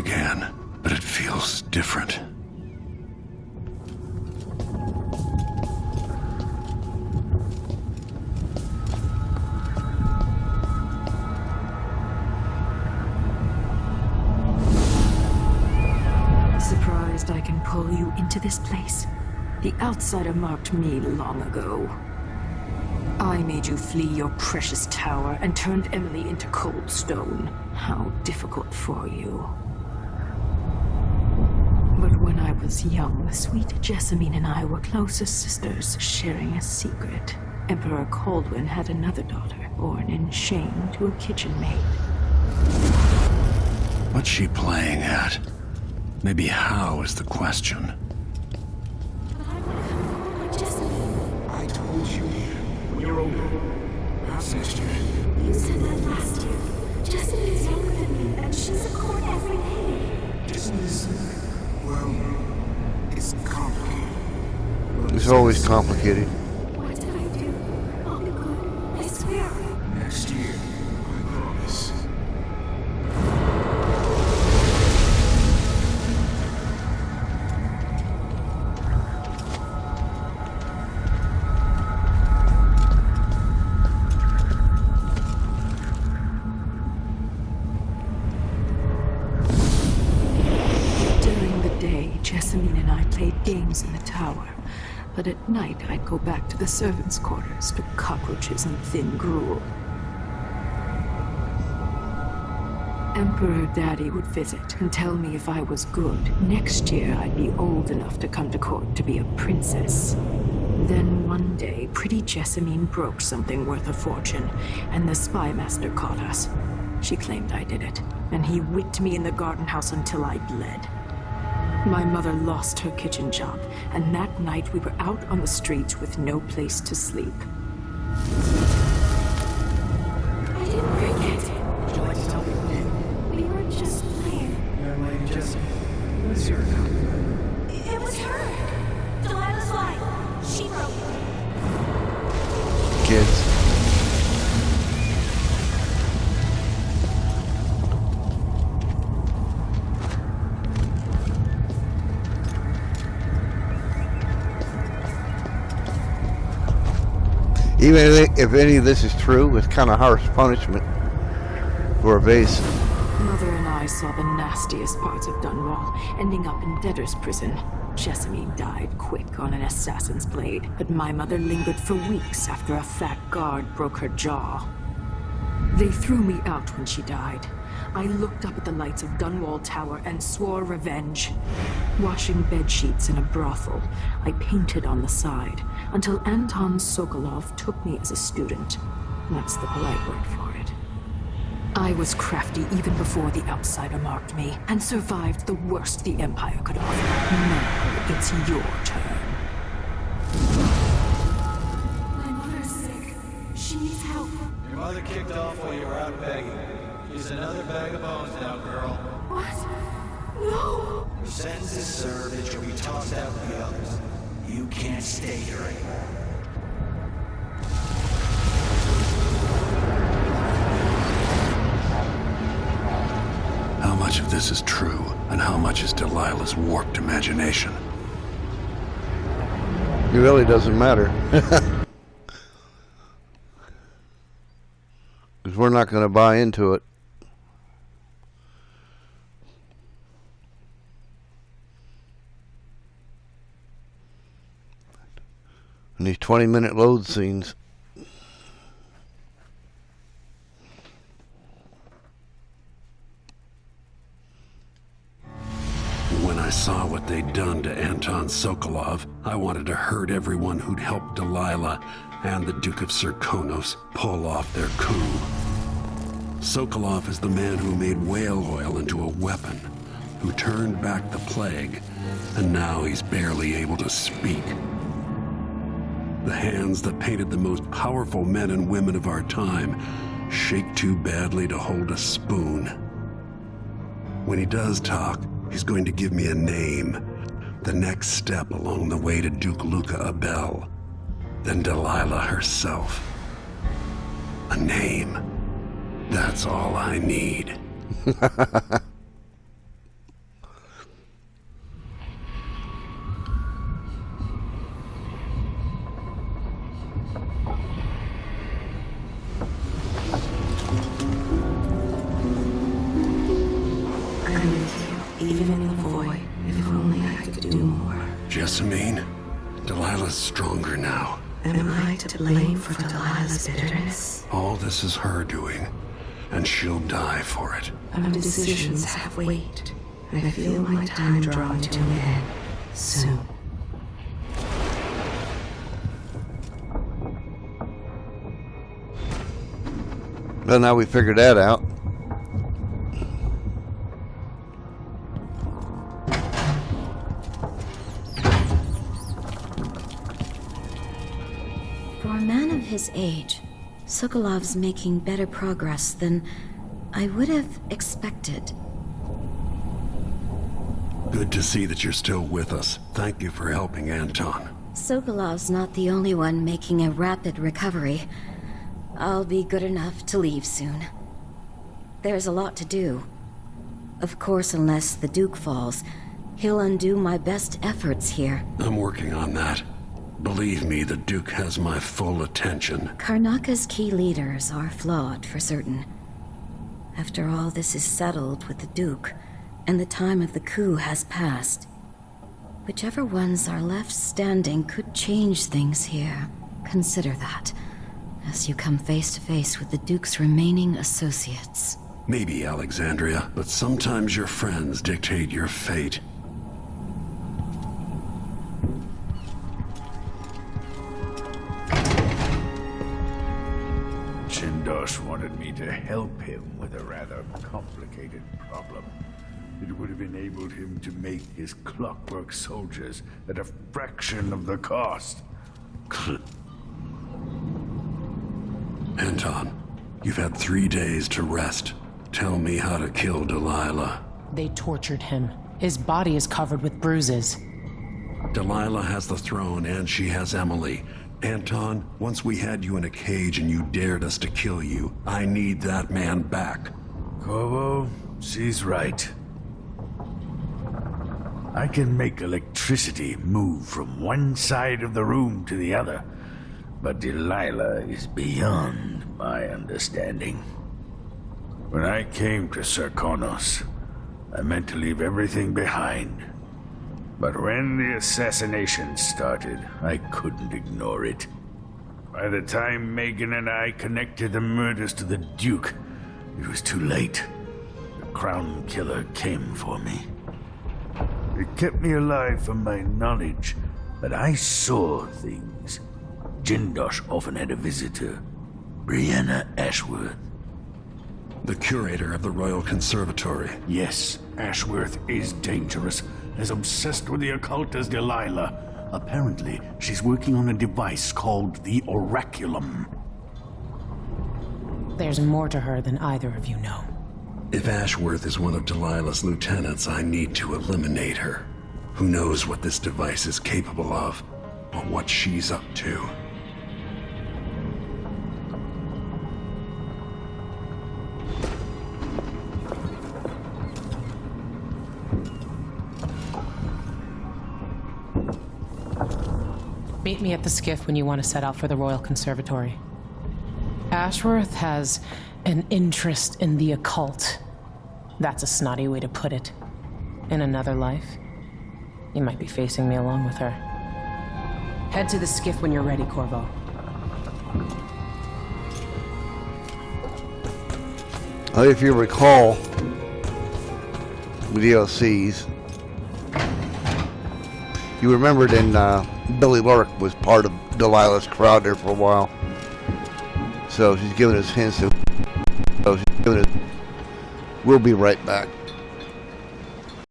again, but it feels different. Surprised I can pull you into this place? The outsider marked me long ago. I made you flee your precious tower and turned Emily into cold stone. How difficult for you. But when I was young, sweet Jessamine and I were close as sisters, sharing a secret. Emperor Kaldwin had another daughter, born in shame to a kitchen maid. What's she playing at? Maybe how is the question. I told you, when you're older, perhaps next year. You said that last year. Jessamine is younger than me, and she's at court every day. Jessamine, well, it's complicated. It's always complicated. What did I do? I'll be good. I swear. Next year, I promise. Jessamine and I played games in the tower, but at night I'd go back to the servants' quarters to cockroaches and thin gruel. Emperor Daddy would visit and tell me if I was good. Next year I'd be old enough to come to court to be a princess. Then one day, pretty Jessamine broke something worth a fortune, and the spy master caught us. She claimed I did it, and he whipped me in the garden house until I bled. My mother lost her kitchen job, and that night we were out on the streets with no place to sleep. I didn't break it. Would you like to tell me what did? We were just playing. Young lady Jessamine, who is your account? It was her. Delilah's line. She broke it. Kids. Even if any of this is true, it's kind of harsh punishment for a base. Mother and I saw the nastiest parts of Dunwall, ending up in debtor's prison. Jessamine died quick on an assassin's blade, but my mother lingered for weeks after a fat guard broke her jaw. They threw me out when she died. I looked up at the lights of Dunwall Tower and swore revenge. Washing bed sheets in a brothel, I painted on the side, until Anton Sokolov took me as a student. That's the polite word for it. I was crafty even before the outsider marked me, and survived the worst the Empire could offer. Now it's your turn. My mother's sick. She needs help. Your mother kicked off while you were out begging. She's another bag of bones now, girl. What? No! Your sentence is served and you'll be tossed out with the others. You can't stay here anymore. How much of this is true, and how much is Delilah's warped imagination? It really doesn't matter. Because we're not going to buy into it. And these 20-minute load scenes. When I saw what they'd done to Anton Sokolov, I wanted to hurt everyone who'd helped Delilah and the Duke of Serkonos pull off their coup. Sokolov is the man who made whale oil into a weapon, who turned back the plague, and now he's barely able to speak. The hands that painted the most powerful men and women of our time shake too badly to hold a spoon. When he does talk, he's going to give me a name, the next step along the way to Duke Luca Abel, then Delilah herself. A name. That's all I need. even in the void, if only I could do more. Jessamine, Delilah's stronger now. Am I to blame for Delilah's bitterness? All this is her doing, and she'll die for it. Our decisions have weight. I feel my time drawing to an end soon. Well, now we figured that out. For a man of his age, Sokolov's making better progress than I would have expected. Good to see that you're still with us. Thank you for helping Anton. Sokolov's not the only one making a rapid recovery. I'll be good enough to leave soon. There's a lot to do. Of course, unless the Duke falls, he'll undo my best efforts here. I'm working on that. Believe me, the Duke has my full attention. Karnaka's key leaders are flawed, for certain. After all this is settled with the Duke, and the time of the coup has passed, whichever ones are left standing could change things here. Consider that, as you come face to face with the Duke's remaining associates. Maybe, Alexandria, but sometimes your friends dictate your fate. Jindosh wanted me to help him with a rather complicated problem. It would have enabled him to make his clockwork soldiers at a fraction of the cost. Anton, you've had 3 days to rest. Tell me how to kill Delilah. They tortured him. His body is covered with bruises. Delilah has the throne and she has Emily. Anton, once we had you in a cage and you dared us to kill you, I need that man back. Corvo, she's right. I can make electricity move from one side of the room to the other, but Delilah is beyond my understanding. When I came to Serkonos, I meant to leave everything behind. But when the assassination started, I couldn't ignore it. By the time Megan and I connected the murders to the Duke, it was too late. The Crown Killer came for me. It kept me alive from my knowledge, but I saw things. Jindosh often had a visitor, Brianna Ashworth. The curator of the Royal Conservatory. Yes, Ashworth is dangerous, as obsessed with the occult as Delilah. Apparently, she's working on a device called the Oraculum. There's more to her than either of you know. If Ashworth is one of Delilah's lieutenants, I need to eliminate her. Who knows what this device is capable of, or what she's up to. Meet me at the skiff when you want to set out for the Royal Conservatory. Ashworth has an interest in the occult. That's a snotty way to put it. In another life, you might be facing me along with her. Head to the skiff when you're ready, Corvo. If you recall, the DLCs, you remembered in Billy Lurk was part of Delilah's crowd there for a while. So she's giving us hints of... So she's giving us... We'll be right back.